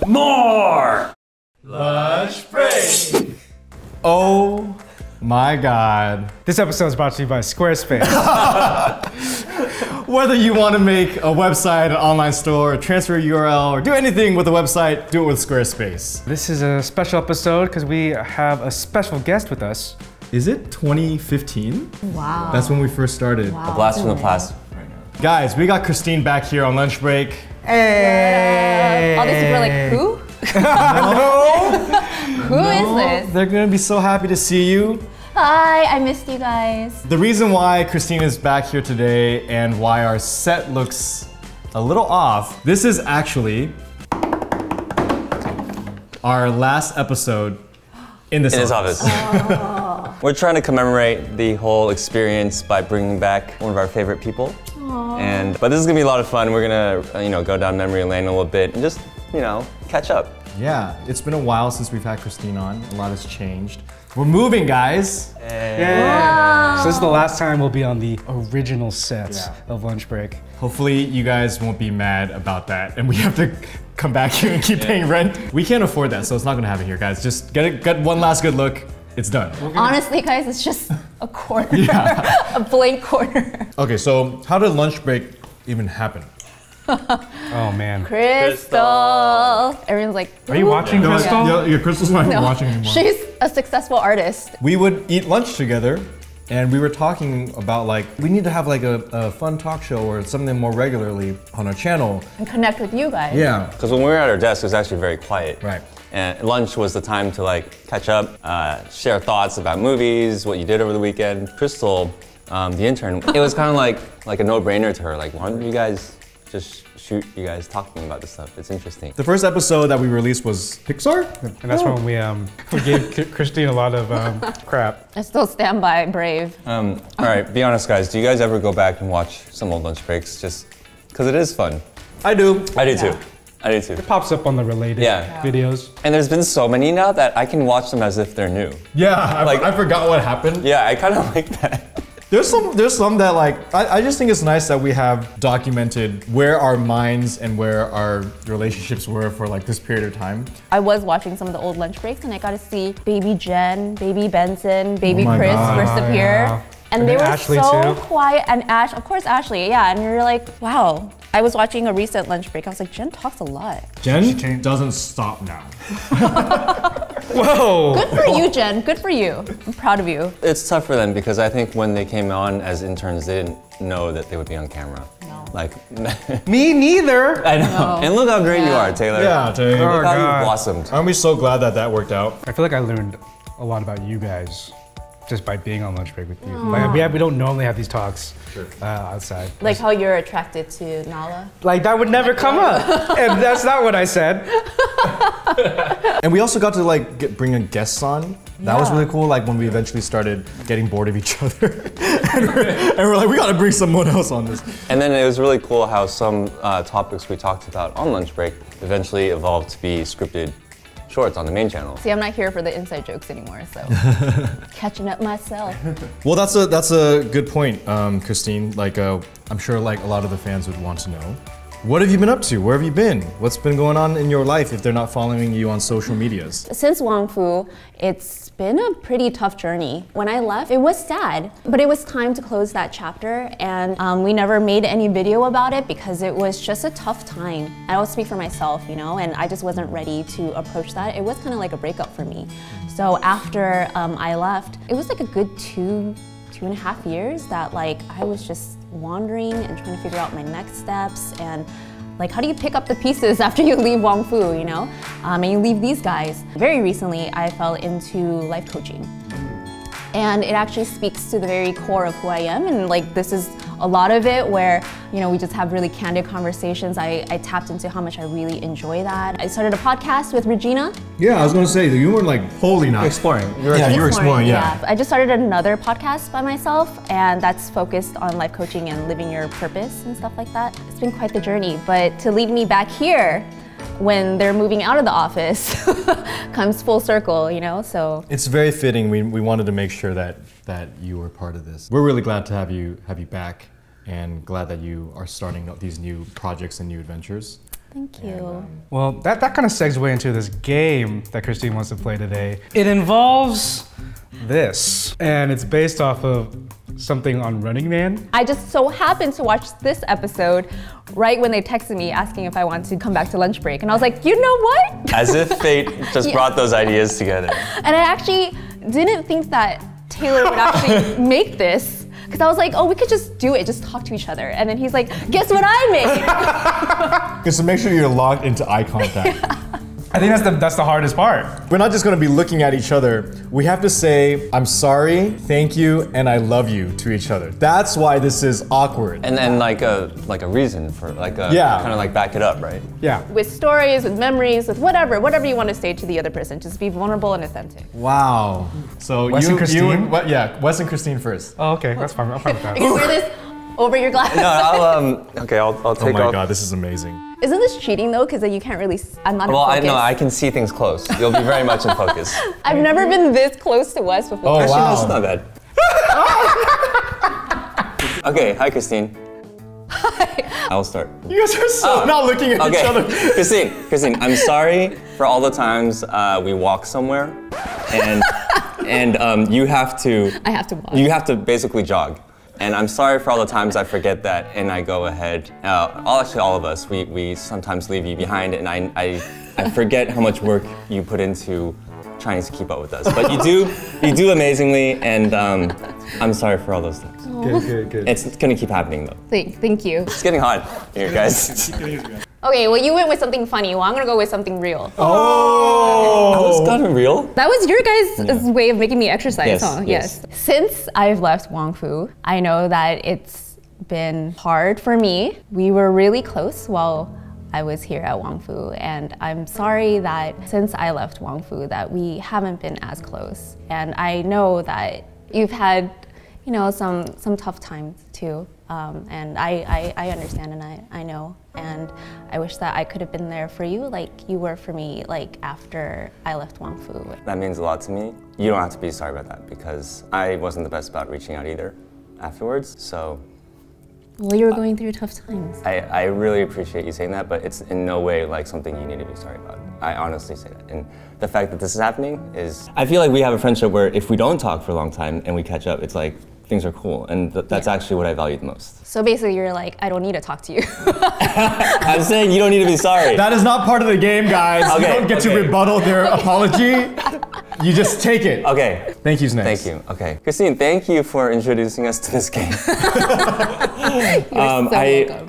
More! Lunch break! Oh my God. This episode is brought to you by Squarespace. Whether you want to make a website, an online store, transfer a URL, or do anything with a website, do it with Squarespace. This is a special episode because we have a special guest with us. Is it 2015? Wow. That's when we first started. Wow. A blast from the past. Guys, we got Christine back here on lunch break. Hey! All these people are like, who? Who is this? They're gonna be so happy to see you. Hi, I missed you guys. The reason why Christine is back here today and why our set looks a little off, this is actually our last episode in this office. Oh. We're trying to commemorate the whole experience by bringing back one of our favorite people. But this is gonna be a lot of fun. We're gonna, go down memory lane a little bit and just, catch up. Yeah, it's been a while since we've had Christine on. A lot has changed. We're moving, guys. Yeah. So this is the last time we'll be on the original set of Lunch Break. Hopefully you guys won't be mad about that and we have to come back here and keep paying rent. We can't afford that, so it's not gonna happen here, guys. Just get one last good look. It's done. Honestly, guys, it's just a corner, a blank corner. Okay, so how did lunch break even happen? Oh man. Crystal. Everyone's like, Are you watching Crystal? Yeah, Crystal's not even watching anymore. She's a successful artist. We would eat lunch together and we were talking about we need to have a fun talk show or something more regularly on our channel. And connect with you guys. Yeah. Because when we were at our desk, it was actually very quiet. Right. And lunch was the time to catch up, share thoughts about movies, what you did over the weekend. Crystal, the intern, it was kind of like a no-brainer to her. Why don't you guys just shoot you guys talking about this stuff? It's interesting. The first episode that we released was Pixar? And that's when we gave Christine a lot of crap. I still stand by Brave. All right, be honest, guys. Do you guys ever go back and watch some old lunch breaks? Just because it is fun. I do. I do too. I do too. It pops up on the related videos. And there's been so many now that I can watch them as if they're new. Yeah, I forgot what happened. Yeah, I kind of like that. There's some that I just think it's nice that we have documented where our minds and where our relationships were for this period of time. I was watching some of the old lunch breaks and I got to see baby Jen, baby Benson, baby Chris first appear. Yeah. And they were Ashley so too. quiet, and of course Ashley, yeah, and you're like, wow. I was watching a recent lunch break, I was like, Jen talks a lot. Jen doesn't stop now. Whoa! Good for you, Jen, good for you. I'm proud of you. It's tough for them because I think when they came on as interns, they didn't know that they would be on camera. No. Me neither! I know. No. And look how great you are, Taylor. Yeah, Taylor. Look how you blossomed. Aren't we so glad that worked out? I feel like I learned a lot about you guys just by being on lunch break with you. We don't normally have these talks outside. Like how you're attracted to Nala. That would never come up. And that's not what I said. And we also got to bring in guests on. That was really cool. When we eventually started getting bored of each other, and we're like, we got to bring someone else on this. And then it was really cool how some topics we talked about on lunch break eventually evolved to be scripted shorts on the main channel. See, I'm not here for the inside jokes anymore, so catching up myself. Well, that's a good point, Christine. I'm sure a lot of the fans would want to know. What have you been up to? Where have you been? What's been going on in your life if they're not following you on social medias? Since Wong Fu, it's been a pretty tough journey. When I left, it was sad, but it was time to close that chapter, and we never made any video about it because it was just a tough time. I will speak for myself, and I just wasn't ready to approach that. It was kind of like a breakup for me. So after I left, it was a good two and a half years that I was just wandering and trying to figure out my next steps and how do you pick up the pieces after you leave Wong Fu, and you leave these guys. Very recently, I fell into life coaching. And it actually speaks to the very core of who I am, and this is a lot of it where we just have really candid conversations. I tapped into how much I really enjoy that. I started a podcast with Regina. Yeah, I was gonna say, you weren't wholly not Exploring. You were exploring, yeah. I just started another podcast by myself, and that's focused on life coaching and living your purpose and stuff like that. It's been quite the journey, but to lead me back here when they're moving out of the office comes full circle, so. It's very fitting. We wanted to make sure that you were part of this. We're really glad to have you back and glad that you are starting these new projects and new adventures. Thank you. Well, that kind of segues into this game that Christine wants to play today. It involves this, and it's based off of something on Running Man. I just so happened to watch this episode right when they texted me asking if I wanted to come back to lunch break. And I was like, you know what? As if fate just brought those ideas together. And I actually didn't think that Taylor would actually make this. Because I was like, oh, we could just do it, just talk to each other. And then he's like, guess what I made? Just to make sure you're locked into eye contact. I think that's the hardest part. We're not just gonna be looking at each other. We have to say, I'm sorry, thank you, and I love you to each other. That's why this is awkward. And then like a reason for kind of like back it up, right? Yeah. With stories, with memories, with whatever you want to say to the other person. Just be vulnerable and authentic. Wow. So Wes and Christine? Wes and Christine first. Oh, okay, that's fine. I'm fine with that. You can wear this over your glasses. No, I'll take Oh my off. God, this is amazing. Isn't this cheating though? Because then you can't really, I'm not in Well, focus. I can see things close. You'll be very much in focus. I've never been this close to Wes before. Oh, Actually, wow. that's not bad. Okay, hi Christine. Hi. I'll start. You guys are so not looking at each other. Christine, I'm sorry for all the times we walk somewhere, and you have to. I have to walk. You have to basically jog. And I'm sorry for all the times I forget that and I go ahead. Actually, all of us, we sometimes leave you behind, and I forget how much work you put into trying to keep up with us. But you do amazingly, and I'm sorry for all those times. Good. It's gonna keep happening though. Thank you. It's getting hot here, guys. Okay, well you went with something funny. Well, I'm gonna go with something real. Oh! That was kind of real. That was your guys' way of making me exercise, Yes, huh? yes. Since I've left Wangfu, I know that it's been hard for me. We were really close while I was here at Wangfu, and I'm sorry that since I left Wangfu that we haven't been as close. And I know that you've had, some tough times too. And I understand and I know. And I wish that I could have been there for you like you were for me like after I left Wangfu. That means a lot to me. You don't have to be sorry about that because I wasn't the best about reaching out either afterwards, so. Well, you were going through tough times. I really appreciate you saying that, but it's in no way like something you need to be sorry about. I honestly say that. And the fact that this is happening is, I feel like we have a friendship where if we don't talk for a long time and we catch up, it's like, things are cool, and that's actually what I value the most. So basically you're like, I don't need to talk to you. I'm saying you don't need to be sorry. That is not part of the game, guys. Okay, You don't get to rebuttal their apology. You just take it. Okay. Thank you's next. Thank you. Okay. Christine, thank you for introducing us to this game. Welcome.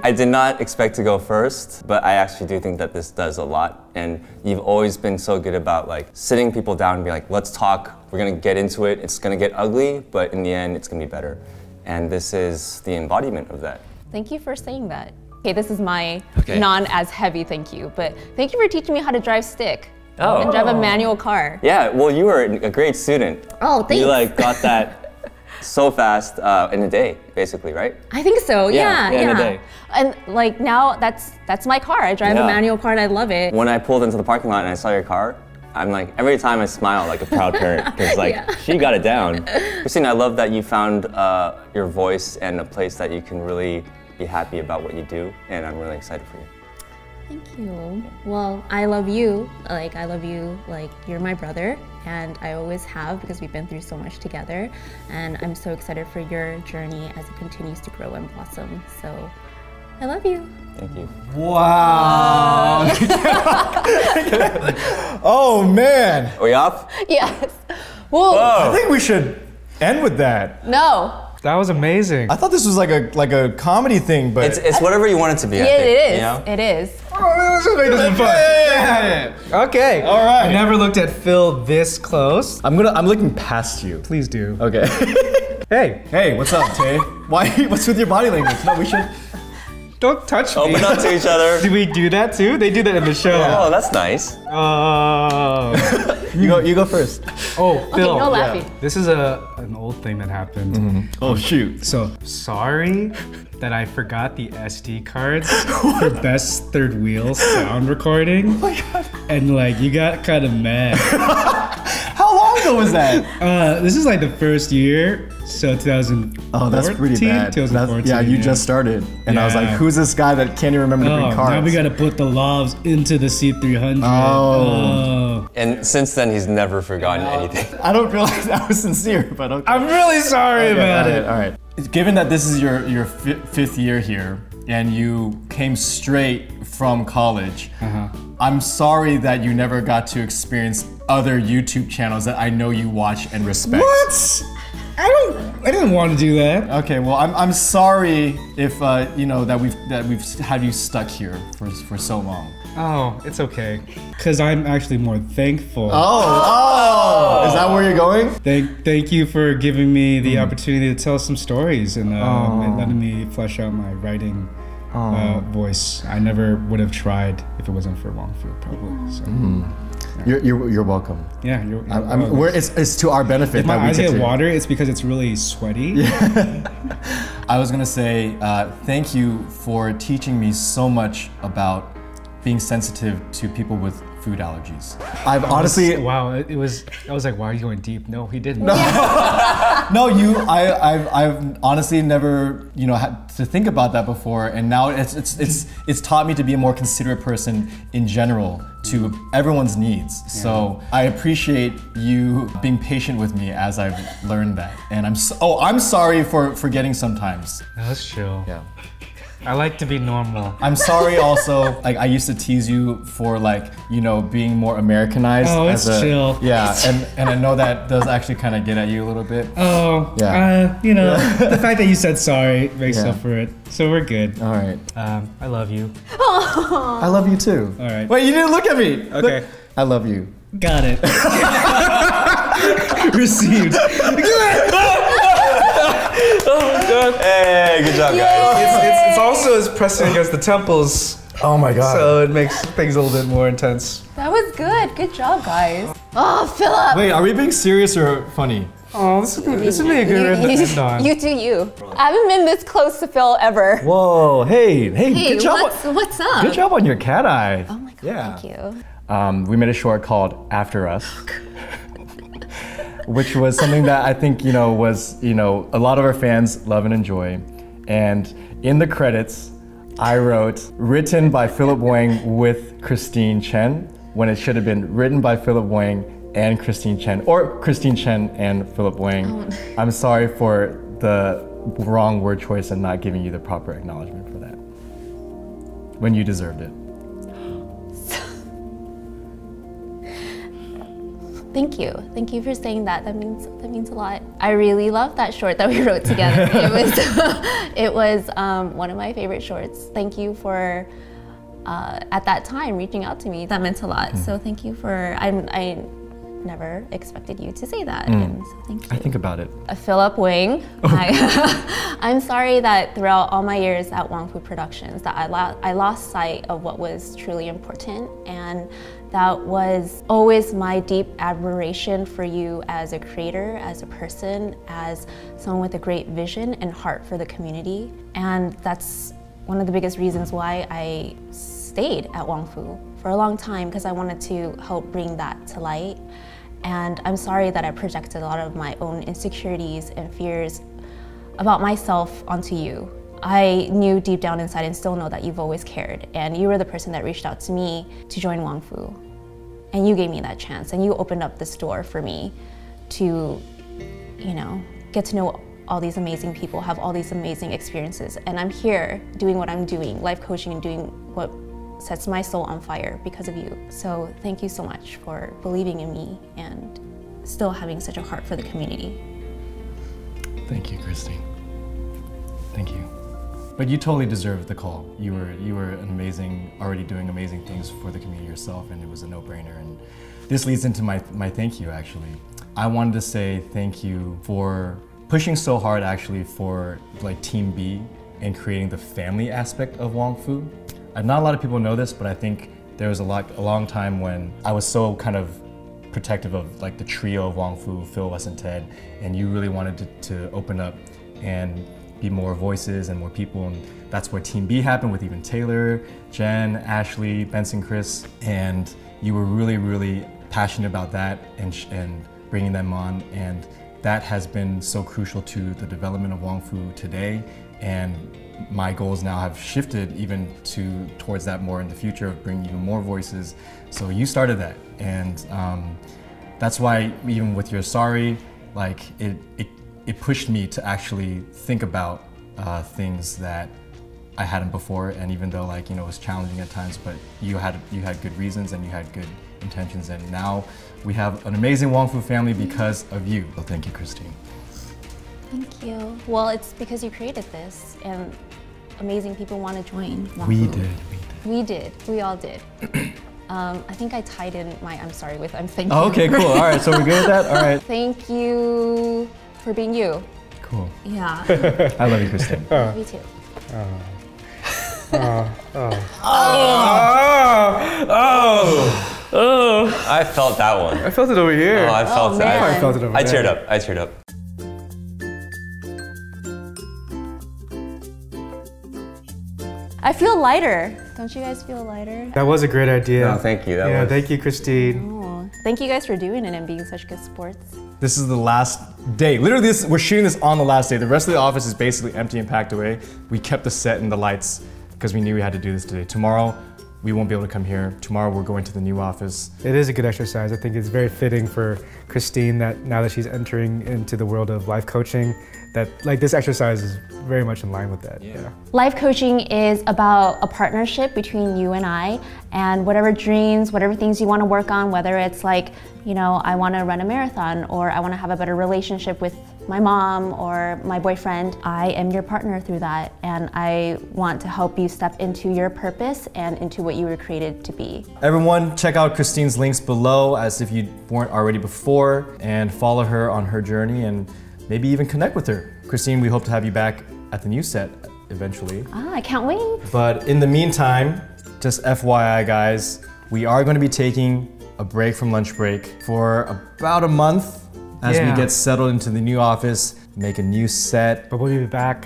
I did not expect to go first, but I actually do think that this does a lot. And you've always been so good about like sitting people down and be like, let's talk. We're gonna get into it. It's gonna get ugly, but in the end, it's gonna be better. And this is the embodiment of that. Thank you for saying that. Okay, this is my non-as heavy thank you, but thank you for teaching me how to drive stick. Oh. And drive a manual car. Yeah, well, you were a great student. Oh, thanks. You like got that so fast in a day, basically, right? I think so, yeah. in a day. And like now, that's my car. I drive a manual car and I love it. When I pulled into the parking lot and I saw your car, I'm like, every time I smile like a proud parent, because like, she got it down. Christine, I love that you found your voice and a place that you can really be happy about what you do, and I'm really excited for you. Thank you. Well, I love you. Like, you're my brother, and I always have because we've been through so much together. And I'm so excited for your journey as it continues to grow and blossom. So, I love you. Thank you. Wow. Oh, man. Are we off? Yes. Whoa. I think we should end with that. No. That was amazing. I thought this was like a comedy thing, but It's whatever you want it to be. Yeah, I think, it is. You know? It is. let's just make this fun. Yeah. Okay. All right. I never looked at Phil this close. I'm looking past you. Please do. Okay. Hey, Hey, what's up, Tay? What's with your body language? No, we should. don't touch me. Open up to each other. Do we do that too? They do that in the show. Oh, that's nice. Oh. You go first. Oh, Phil. no laughing. This is an old thing that happened. Oh shoot. So sorry that I forgot the SD cards for best third wheel sound recording. Oh my god. And like you got kind of mad. How long ago was that? This is like the first year, so 2014. Oh, that's pretty bad. 2014. Yeah, you just started. And I was like, Yeah. who's this guy that can't even remember to bring cards? Now we gotta put the lobs into the C300. Oh. And since then, he's never forgotten anything. I don't feel like that was sincere, but okay. I'm really sorry about it. All right. Given that this is your fifth year here, and you came straight from college, I'm sorry that you never got to experience other YouTube channels that I know you watch and respect. What? I didn't want to do that. Okay, well, I'm sorry if you know that we've had you stuck here for so long. Oh, it's okay. Cause I'm actually more thankful. Oh, is that where you're going? Thank you for giving me the opportunity to tell some stories and letting me flesh out my writing voice. I never would have tried if it wasn't for Wong Fu, probably. So. You're welcome. Yeah, you're I mean, it's to our benefit if my that we eyes get get to. water, it's because it's really sweaty. I was gonna say thank you for teaching me so much about being sensitive to people with food allergies. I've honestly Wow, I was like, why are you going deep? No, he didn't. no, I've honestly never had to think about that before, and now it's taught me to be a more considerate person in general to everyone's needs. So I appreciate you being patient with me as I've learned that, and I'm sorry for forgetting sometimes. No, that's chill. Yeah. I like to be normal. I'm sorry also, like I used to tease you for being more Americanized. Oh, it's chill. Yeah, and I know that does actually kind of get at you a little bit. Oh, Yeah. The fact that you said sorry makes up for it. So we're good. All right. I love you. I love you too. All right. Wait, you didn't look at me. Okay. Look. I love you. Got it. Received. Hey, good job, guys. It's also as pressing against the temples, Oh my god. so it makes things a little bit more intense. That was good. Good job, guys. Oh, Philip. Wait, are we being serious or funny? Oh, this would be a good end to end on. You do you. I haven't been this close to Phil ever. Whoa, hey, Hey, good job. what's up? Good job on your cat eye. Oh my god, Yeah. thank you. We made a short called After Us, which was something that I think, was, a lot of our fans love and enjoy. And in the credits, I wrote, written by Philip Wang with Christine Chen, when it should have been written by Philip Wang and Christine Chen, or Christine Chen and Philip Wang. I'm sorry for the wrong word choice and not giving you the proper acknowledgement for that, when you deserved it. Thank you. Thank you for saying that. That means a lot. I really love that short that we wrote together. It was one of my favorite shorts. Thank you for at that time reaching out to me. That meant a lot. So thank you for. I never expected you to say that. And so thank you. I think about it. Philip Wang. I'm sorry that throughout all my years at Wong Fu Productions that I lost sight of what was truly important, and that was always my deep admiration for you as a creator, as a person, as someone with a great vision and heart for the community. And that's one of the biggest reasons why I stayed at Wong Fu for a long time, because I wanted to help bring that to light. And I'm sorry that I projected a lot of my own insecurities and fears about myself onto you. I knew deep down inside and still know that you've always cared, and you were the person that reached out to me to join Wong Fu. And you gave me that chance, and you opened up this door for me to, get to know all these amazing people, have all these amazing experiences. And I'm here doing what I'm doing, life coaching, and doing what sets my soul on fire because of you. So thank you so much for believing in me and still having such a heart for the community. Thank you, Christine. Thank you. But you totally deserved the call. You were already doing amazing things for the community yourself, and it was a no-brainer. And this leads into my thank you, actually. I wanted to say thank you for pushing so hard, actually, for Team B and creating the family aspect of Wong Fu. Not a lot of people know this, but I think there was a long time when I was so kind of protective of the trio of Wong Fu, Phil, Wes, and Ted, and you really wanted to open up and be more voices and more people, and that's where Team B happened with even Taylor, Jen, Ashley, Benson, Chris, and you were really, really passionate about that and bringing them on, and that has been so crucial to the development of Wong Fu today. And my goals now have shifted even towards that more in the future of bringing even more voices. So you started that, and that's why even with your sorry, like it pushed me to actually think about things that I hadn't before. And even though like it was challenging at times, but you had good reasons and you had good intentions, and now we have an amazing Wong Fu family because of you. So thank you, Christine. Thank you. Well, it's because you created this, and amazing people want to join. We did. We all did. I think I tied in my I'm sorry with I'm thank you. Oh, okay, cool. All right, so we're good with that? All right. Thank you for being you. Cool. Yeah. I love you, Christine. Love you too. I felt that one. I felt it over here. Oh, I felt man. that. I felt it over I there. teared up. I teared up. I feel lighter. Don't you guys feel lighter? That was a great idea. No, thank you. That was... Thank you, Christine. Oh, thank you guys for doing it and being such good sports. This is the last day. Literally, we're shooting this on the last day. The rest of the office is basically empty and packed away. We kept the set and the lights because we knew we had to do this today. Tomorrow, we won't be able to come here. Tomorrow, we're going to the new office. It is a good exercise. I think it's very fitting for Christine that now that she's entering into the world of life coaching, that like this exercise is very much in line with that. Yeah. Life coaching is about a partnership between you and I, and whatever dreams, whatever things you want to work on, whether it's like, I want to run a marathon, or I want to have a better relationship with my mom or my boyfriend, I am your partner through that, and I want to help you step into your purpose and into what you were created to be. Everyone, check out Christine's links below as if you weren't already before, and follow her on her journey and maybe even connect with her. Christine, we hope to have you back at the new set eventually. I can't wait. But in the meantime, just FYI guys, we are going to be taking a break from lunch break for about a month as we get settled into the new office, make a new set. But we'll be back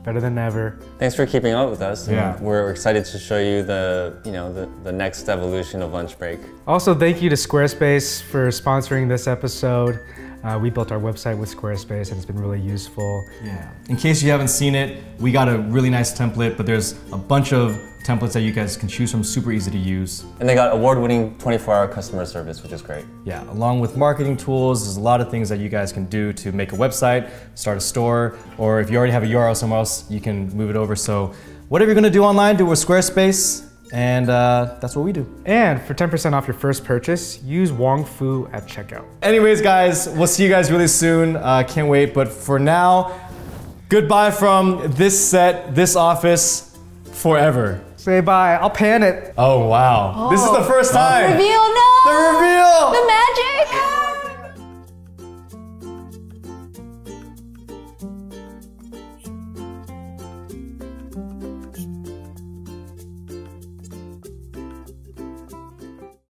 better than ever. Thanks for keeping up with us. Yeah. We're excited to show you the next evolution of lunch break. Also, thank you to Squarespace for sponsoring this episode. We built our website with Squarespace and it's been really useful. Yeah. In case you haven't seen it, we got a really nice template, but there's a bunch of templates that you guys can choose from, super easy to use. And they got award-winning 24-hour customer service, which is great. Yeah, along with marketing tools, there's a lot of things that you guys can do to make a website, start a store, or if you already have a URL somewhere else, you can move it over. So whatever you're gonna do online, do it with Squarespace, and that's what we do. And for 10% off your first purchase, use Wong Fu at checkout. Anyways, guys, we'll see you guys really soon. Can't wait, but for now, goodbye from this set, this office, forever. Say bye, I'll pan it. Oh, wow. This is the first time. Reveal, no! The reveal! The magic!